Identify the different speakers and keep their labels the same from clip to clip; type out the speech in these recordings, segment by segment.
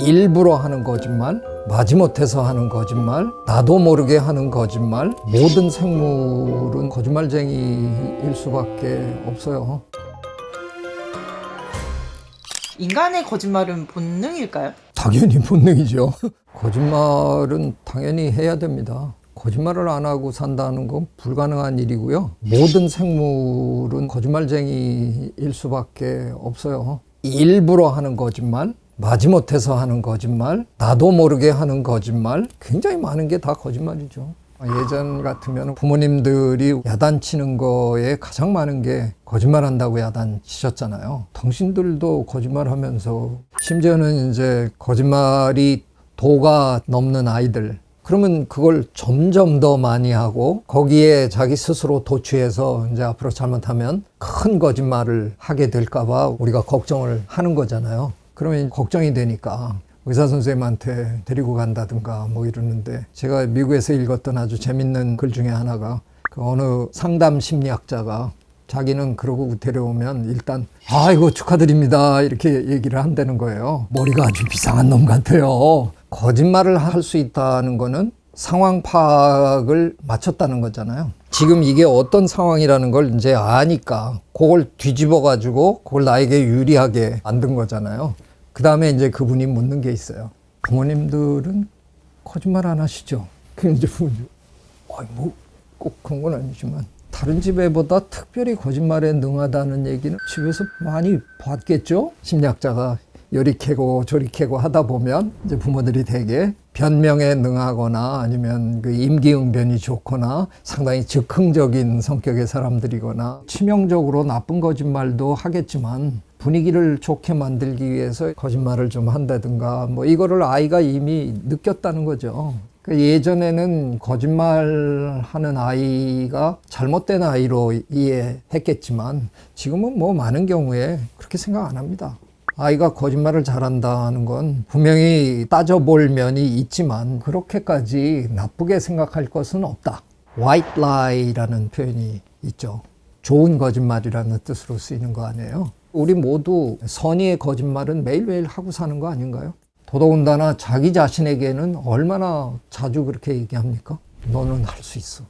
Speaker 1: 일부러 하는 거짓말, 마지못해서 하는 거짓말, 나도 모르게 하는 거짓말. 모든 생물은 거짓말쟁이일 수밖에 없어요.
Speaker 2: 인간의 거짓말은 본능일까요?
Speaker 1: 당연히 본능이죠. 거짓말은 당연히 해야 됩니다. 거짓말을 안 하고 산다는 건 불가능한 일이고요. 모든 생물은 거짓말쟁이일 수밖에 없어요. 일부러 하는 거짓말, 마지못해서 하는 거짓말, 나도 모르게 하는 거짓말, 굉장히 많은 게 다 거짓말이죠. 예전 같으면 부모님들이 야단치는 거에 가장 많은 게 거짓말한다고 야단치셨잖아요. 당신들도 거짓말하면서, 심지어는 이제 거짓말이 도가 넘는 아이들, 그러면 그걸 점점 더 많이 하고 거기에 자기 스스로 도취해서 이제 앞으로 잘못하면 큰 거짓말을 하게 될까 봐 우리가 걱정을 하는 거잖아요. 그러면 걱정이 되니까 의사 선생님한테 데리고 간다든가 뭐 이러는데, 제가 미국에서 읽었던 아주 재밌는 글 중에 하나가, 그 어느 상담 심리학자가 자기는 그러고 데려오면 일단 아이고 축하드립니다 이렇게 얘기를 한다는 거예요. 머리가 아주 이상한 놈 같아요. 거짓말을 할 수 있다는 거는 상황 파악을 마쳤다는 거잖아요. 지금 이게 어떤 상황이라는 걸 이제 아니까 그걸 뒤집어 가지고 그걸 나에게 유리하게 만든 거잖아요. 그 다음에 이제 그분이 묻는 게 있어요. 부모님들은 거짓말 안 하시죠? 그 이제 부모님, 뭐 꼭 그런 건 아니지만 다른 집 애보다 특별히 거짓말에 능하다는 얘기는 집에서 많이 봤겠죠? 심리학자가 요리 캐고 조리 캐고 하다 보면 이제 부모들이 되게 변명에 능하거나 아니면 그 임기응변이 좋거나 상당히 즉흥적인 성격의 사람들이거나 치명적으로 나쁜 거짓말도 하겠지만 분위기를 좋게 만들기 위해서 거짓말을 좀 한다든가 뭐 이거를 아이가 이미 느꼈다는 거죠. 예전에는 거짓말하는 아이가 잘못된 아이로 이해했겠지만 지금은 뭐 많은 경우에 그렇게 생각 안 합니다. 아이가 거짓말을 잘한다는 건 분명히 따져볼 면이 있지만 그렇게까지 나쁘게 생각할 것은 없다. White lie라는 표현이 있죠. 좋은 거짓말이라는 뜻으로 쓰이는 거 아니에요? 우리 모두 선의의 거짓말은 매일매일 하고 사는 거 아닌가요? 더더군다나 자기 자신에게는 얼마나 자주 그렇게 얘기합니까? 너는 할 수 있어.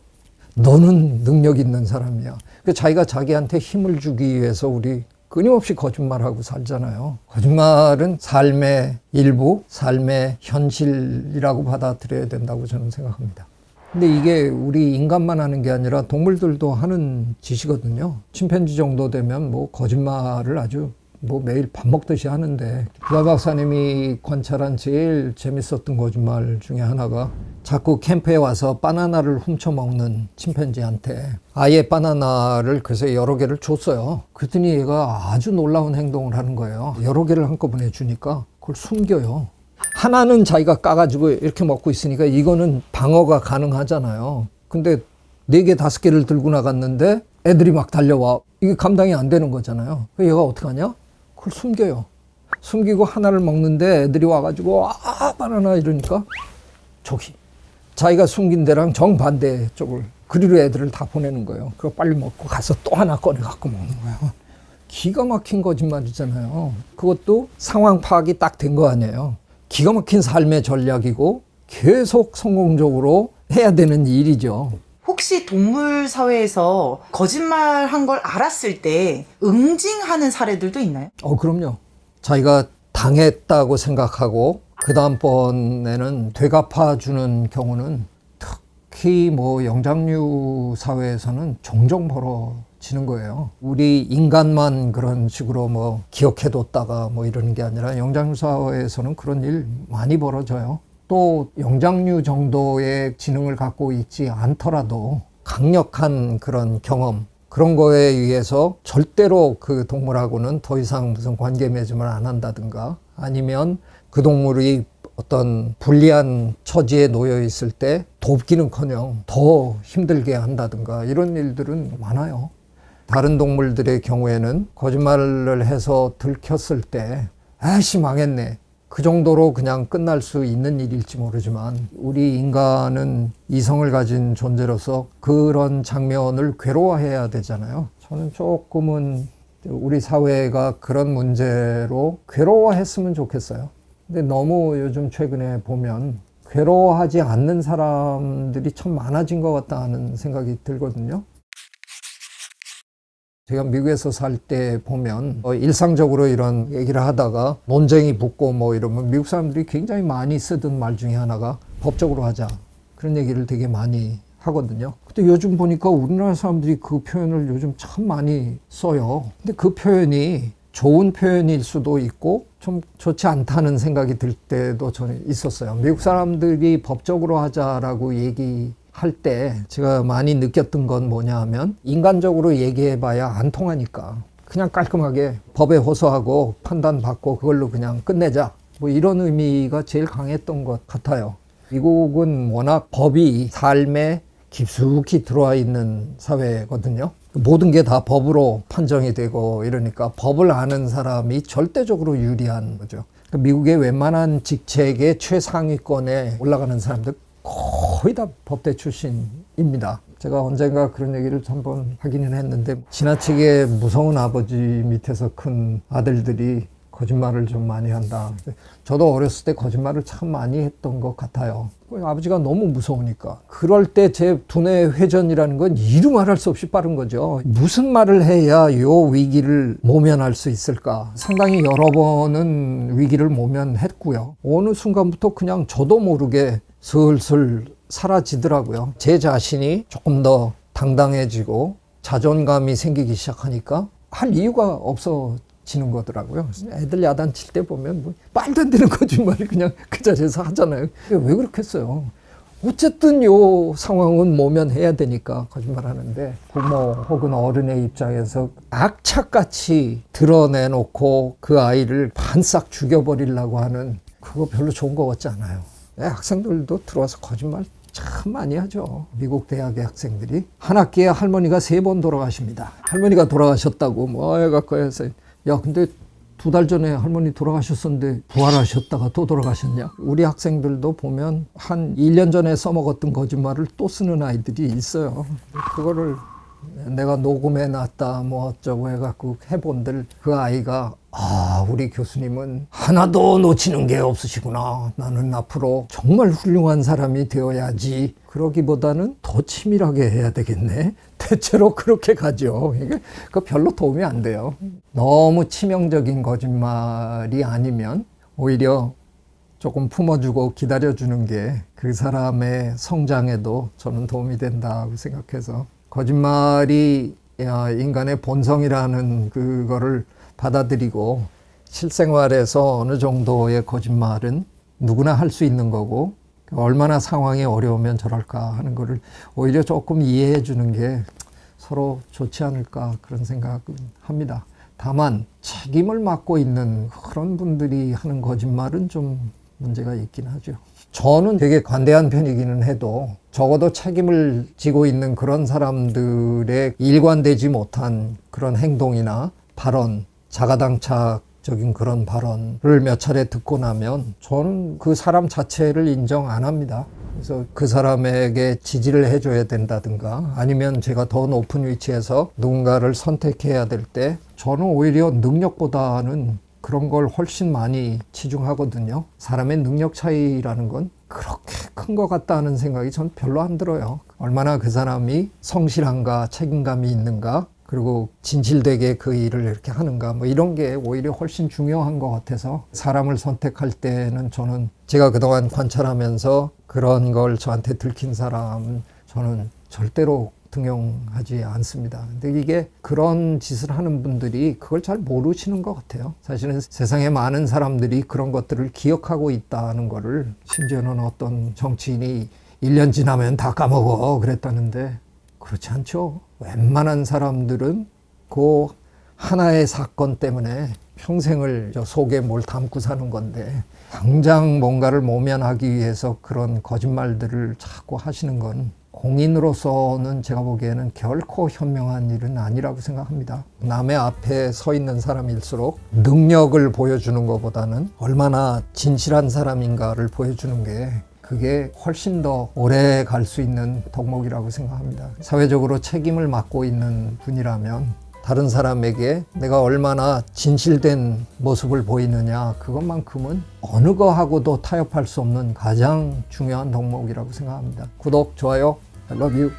Speaker 1: 너는 능력 있는 사람이야. 자기가 자기한테 힘을 주기 위해서 우리 끊임없이 거짓말하고 살잖아요. 거짓말은 삶의 일부, 삶의 현실이라고 받아들여야 된다고 저는 생각합니다. 근데 이게 우리 인간만 하는 게 아니라 동물들도 하는 짓이거든요. 침팬지 정도 되면 뭐 거짓말을 아주 뭐 매일 밥 먹듯이 하는데, 부다 박사님이 관찰한 제일 재밌었던 거짓말 중에 하나가 자꾸 캠프에 와서 바나나를 훔쳐 먹는 침팬지한테 아예 바나나를 그래서 여러 개를 줬어요. 그랬더니 얘가 아주 놀라운 행동을 하는 거예요. 여러 개를 한꺼번에 주니까 그걸 숨겨요. 하나는 자기가 까가지고 이렇게 먹고 있으니까 이거는 방어가 가능하잖아요. 근데 4개, 5개를 들고 나갔는데 애들이 막 달려와. 이게 감당이 안 되는 거잖아요. 얘가 어떡하냐? 그걸 숨겨요. 숨기고 하나를 먹는데 애들이 와가지고 바나나 이러니까 저기 자기가 숨긴 데랑 정반대 쪽을 그리로 애들을 다 보내는 거예요. 그거 빨리 먹고 가서 또 하나 꺼내 갖고 먹는 거예요. 기가 막힌 거짓말이잖아요. 그것도 상황 파악이 딱 된 거 아니에요. 기가 막힌 삶의 전략이고 계속 성공적으로 해야 되는 일이죠.
Speaker 2: 혹시 동물 사회에서 거짓말한 걸 알았을 때 응징하는 사례들도 있나요?
Speaker 1: 그럼요. 자기가 당했다고 생각하고 그 다음번에는 되갚아주는 경우는 특히 뭐 영장류 사회에서는 종종 벌어지는 거예요. 우리 인간만 그런 식으로 뭐 기억해뒀다가 뭐 이러는 게 아니라 영장류 사회에서는 그런 일 많이 벌어져요. 또 영장류 정도의 지능을 갖고 있지 않더라도 강력한 그런 경험, 그런 거에 의해서 절대로 그 동물하고는 더 이상 무슨 관계 맺음을 안 한다든가, 아니면 그 동물이 어떤 불리한 처지에 놓여 있을 때 돕기는커녕 더 힘들게 한다든가 이런 일들은 많아요. 다른 동물들의 경우에는 거짓말을 해서 들켰을 때 아이씨 망했네, 그 정도로 그냥 끝날 수 있는 일일지 모르지만 우리 인간은 이성을 가진 존재로서 그런 장면을 괴로워해야 되잖아요. 저는 조금은 우리 사회가 그런 문제로 괴로워했으면 좋겠어요. 근데 너무 요즘 최근에 보면 괴로워하지 않는 사람들이 참 많아진 것 같다는 생각이 들거든요. 제가 미국에서 살 때 보면 일상적으로 이런 얘기를 하다가 논쟁이 붙고 뭐 이러면 미국 사람들이 굉장히 많이 쓰던 말 중에 하나가 법적으로 하자. 그런 얘기를 되게 많이 하거든요. 근데 요즘 보니까 우리나라 사람들이 그 표현을 요즘 참 많이 써요. 근데 그 표현이 좋은 표현일 수도 있고 좀 좋지 않다는 생각이 들 때도 저는 있었어요. 미국 사람들이 법적으로 하자라고 얘기할 때 제가 많이 느꼈던 건 뭐냐 하면 인간적으로 얘기해봐야 안 통하니까 그냥 깔끔하게 법에 호소하고 판단받고 그걸로 그냥 끝내자. 뭐 이런 의미가 제일 강했던 것 같아요. 미국은 워낙 법이 삶에 깊숙이 들어와 있는 사회거든요. 모든 게 다 법으로 판정이 되고 이러니까 법을 아는 사람이 절대적으로 유리한 거죠. 미국의 웬만한 직책의 최상위권에 올라가는 사람들 거의 다 법대 출신입니다. 제가 언젠가 그런 얘기를 한번 하기는 했는데 지나치게 무서운 아버지 밑에서 큰 아들들이 거짓말을 좀 많이 한다. 저도 어렸을 때 거짓말을 참 많이 했던 것 같아요. 아버지가 너무 무서우니까. 그럴 때 제 두뇌 회전이라는 건 이루 말할 수 없이 빠른 거죠. 무슨 말을 해야 요 위기를 모면할 수 있을까? 상당히 여러 번은 위기를 모면했고요. 어느 순간부터 그냥 저도 모르게 슬슬 사라지더라고요. 제 자신이 조금 더 당당해지고 자존감이 생기기 시작하니까 할 이유가 없어지는 거더라고요. 애들 야단칠 때 보면 뭐 말도 안 되는 거짓말을 그냥 그 자리에서 하잖아요. 왜 그렇겠어요? 어쨌든 요 상황은 모면해야 되니까 거짓말 하는데 부모 혹은 어른의 입장에서 악착같이 드러내놓고 그 아이를 반싹 죽여버리려고 하는 그거 별로 좋은 것 같지 않아요. 학생들도 들어와서 거짓말 참 많이 하죠. 미국 대학의 학생들이 한 학기에 할머니가 3번 돌아가십니다. 할머니가 돌아가셨다고 뭐 해갖고 해서 야 근데 2달 전에 할머니 돌아가셨었는데 부활하셨다가 또 돌아가셨냐? 우리 학생들도 보면 한 1년 전에 써먹었던 거짓말을 또 쓰는 아이들이 있어요. 그거를 내가 녹음해 놨다 뭐 어쩌고 해갖고 해본들 그 아이가 우리 교수님은 하나도 놓치는 게 없으시구나. 나는 앞으로 정말 훌륭한 사람이 되어야지. 그러기보다는 더 치밀하게 해야 되겠네. 대체로 그렇게 가죠. 이게 그 별로 도움이 안 돼요. 너무 치명적인 거짓말이 아니면 오히려 조금 품어주고 기다려주는 게 그 사람의 성장에도 저는 도움이 된다고 생각해서 거짓말이 인간의 본성이라는 그거를 받아들이고 실생활에서 어느 정도의 거짓말은 누구나 할 수 있는 거고 얼마나 상황이 어려우면 저럴까 하는 거를 오히려 조금 이해해 주는 게 서로 좋지 않을까 그런 생각은 합니다. 다만 책임을 맡고 있는 그런 분들이 하는 거짓말은 좀 문제가 있긴 하죠. 저는 되게 관대한 편이기는 해도 적어도 책임을 지고 있는 그런 사람들의 일관되지 못한 그런 행동이나 발언, 자가당착적인 그런 발언을 몇 차례 듣고 나면 저는 그 사람 자체를 인정 안 합니다. 그래서 그 사람에게 지지를 해줘야 된다든가 아니면 제가 더 높은 위치에서 누군가를 선택해야 될 때 저는 오히려 능력보다는 그런 걸 훨씬 많이 치중하거든요. 사람의 능력 차이라는 건 그렇게 큰 것 같다는 생각이 전 별로 안 들어요. 얼마나 그 사람이 성실한가, 책임감이 있는가, 그리고 진실되게 그 일을 이렇게 하는가, 뭐 이런 게 오히려 훨씬 중요한 것 같아서 사람을 선택할 때는 저는 제가 그동안 관찰하면서 그런 걸 저한테 들킨 사람은 저는 절대로 등용하지 않습니다. 근데 이게 그런 짓을 하는 분들이 그걸 잘 모르시는 것 같아요. 사실은 세상에 많은 사람들이 그런 것들을 기억하고 있다는 거를 심지어는 어떤 정치인이 1년 지나면 다 까먹어 그랬다는데 그렇지 않죠. 웬만한 사람들은 그 하나의 사건 때문에 평생을 저 속에 뭘 담고 사는 건데 당장 뭔가를 모면하기 위해서 그런 거짓말들을 자꾸 하시는 건 공인으로서는 제가 보기에는 결코 현명한 일은 아니라고 생각합니다. 남의 앞에 서 있는 사람일수록 능력을 보여주는 것보다는 얼마나 진실한 사람인가를 보여주는 게 그게 훨씬 더 오래 갈 수 있는 덕목이라고 생각합니다. 사회적으로 책임을 맡고 있는 분이라면 다른 사람에게 내가 얼마나 진실된 모습을 보이느냐, 그것만큼은 어느 거하고도 타협할 수 없는 가장 중요한 덕목이라고 생각합니다. 구독, 좋아요, I love you.